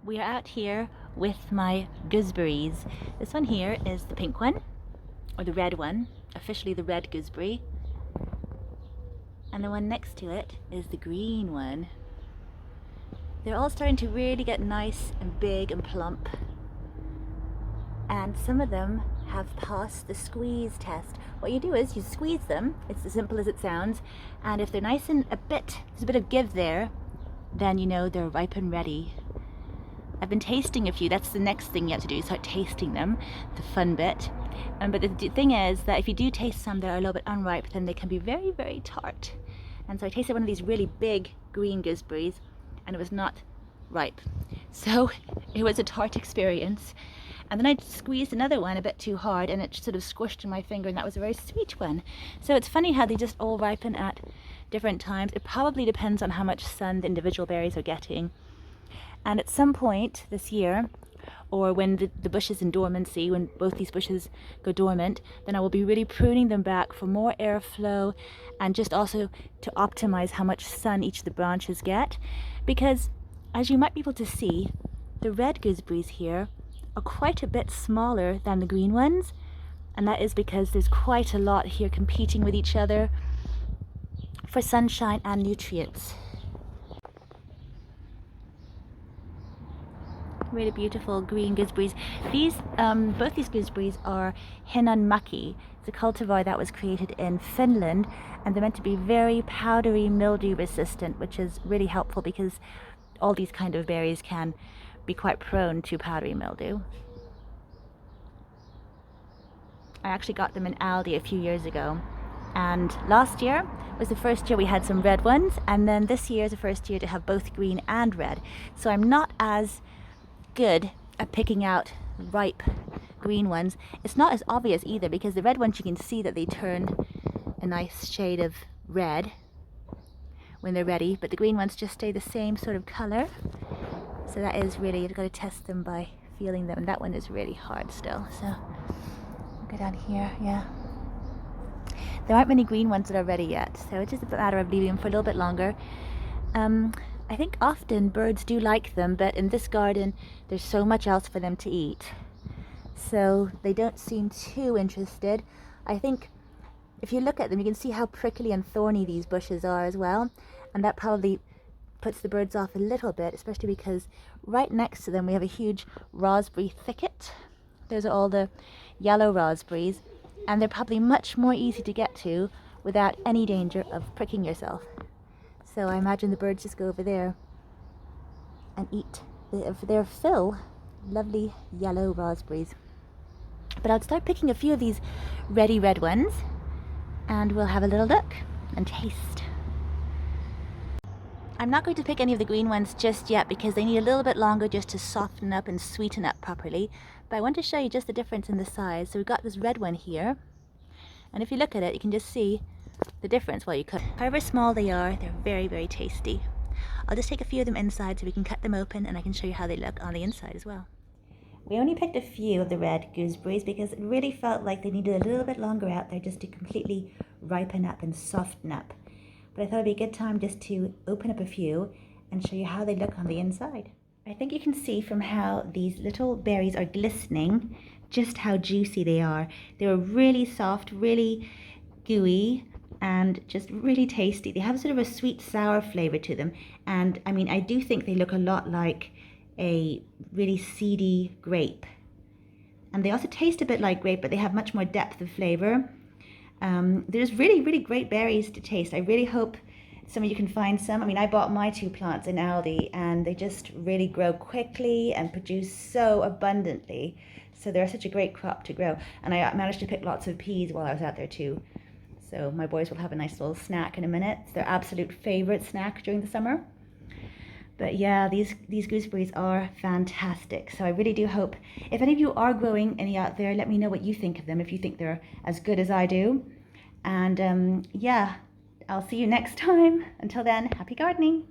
We are out here with my gooseberries. This one here is the pink one, or the red one, officially the red gooseberry. And the one next to it is the green one. They're all starting to really get nice and big and plump. And some of them have passed the squeeze test. What you do is you squeeze them, it's as simple as it sounds, and if they're nice and there's a bit of give there, then you know they're ripe and ready. I've been tasting a few. That's the next thing you have to do, start tasting them, the fun bit. But the thing is that if you do taste some that are a little bit unripe, then they can be very, very tart. And so I tasted one of these really big green gooseberries, and it was not ripe. So it was a tart experience. And then I squeezed another one a bit too hard, and it sort of squished in my finger, and that was a very sweet one. So it's funny how they just all ripen at different times. It probably depends on how much sun the individual berries are getting. And at some point this year, or when the bush is in dormancy, when both these bushes go dormant, then I will be really pruning them back for more airflow, and just also to optimize how much sun each of the branches get. Because as you might be able to see, the red gooseberries here are quite a bit smaller than the green ones, and that is because there's quite a lot here competing with each other for sunshine and nutrients. Really beautiful green gooseberries. Both these gooseberries are Hinnanmäki. It's a cultivar that was created in Finland, and they're meant to be very powdery, mildew resistant, which is really helpful because all these kind of berries can be quite prone to powdery mildew. I actually got them in Aldi a few years ago, and last year was the first year we had some red ones, and then this year is the first year to have both green and red. So I'm not as good at picking out ripe green ones. It's not as obvious either, because the red ones you can see that they turn a nice shade of red when they're ready, but the green ones just stay the same sort of color. So that is really, you've got to test them by feeling them, and that one is really hard still. So I'll go down here. Yeah, there aren't many green ones that are ready yet, so it's just a matter of leaving them for a little bit longer. I think often birds do like them, but in this garden there's so much else for them to eat, so they don't seem too interested. I think if you look at them, you can see how prickly and thorny these bushes are as well, and that probably puts the birds off a little bit, especially because right next to them we have a huge raspberry thicket. Those are all the yellow raspberries, and they're probably much more easy to get to without any danger of pricking yourself. So I imagine the birds just go over there and eat their fill. Lovely yellow raspberries. But I'll start picking a few of these ready red ones, and we'll have a little look and taste. I'm not going to pick any of the green ones just yet because they need a little bit longer just to soften up and sweeten up properly. But I want to show you just the difference in the size. So we've got this red one here, and if you look at it, you can just see the difference while you cook. However small they are, they're very, very tasty. I'll just take a few of them inside so we can cut them open, and I can show you how they look on the inside as well. We only picked a few of the red gooseberries because it really felt like they needed a little bit longer out there just to completely ripen up and soften up. But I thought it'd be a good time just to open up a few and show you how they look on the inside. I think you can see from how these little berries are glistening just how juicy they are. They are really soft, really gooey, and just really tasty. They have sort of a sweet sour flavor to them, and I mean, I do think they look a lot like a really seedy grape, and they also taste a bit like grape, but they have much more depth of flavor. There's really, really great berries to taste. I really hope some of you can find some. I mean, I bought my 2 plants in Aldi, and they just really grow quickly and produce so abundantly, so they're such a great crop to grow. And I managed to pick lots of peas while I was out there too. So my boys will have a nice little snack in a minute. It's their absolute favorite snack during the summer. But yeah, these gooseberries are fantastic. So I really do hope, if any of you are growing any out there, let me know what you think of them, if you think they're as good as I do. And yeah, I'll see you next time. Until then, happy gardening.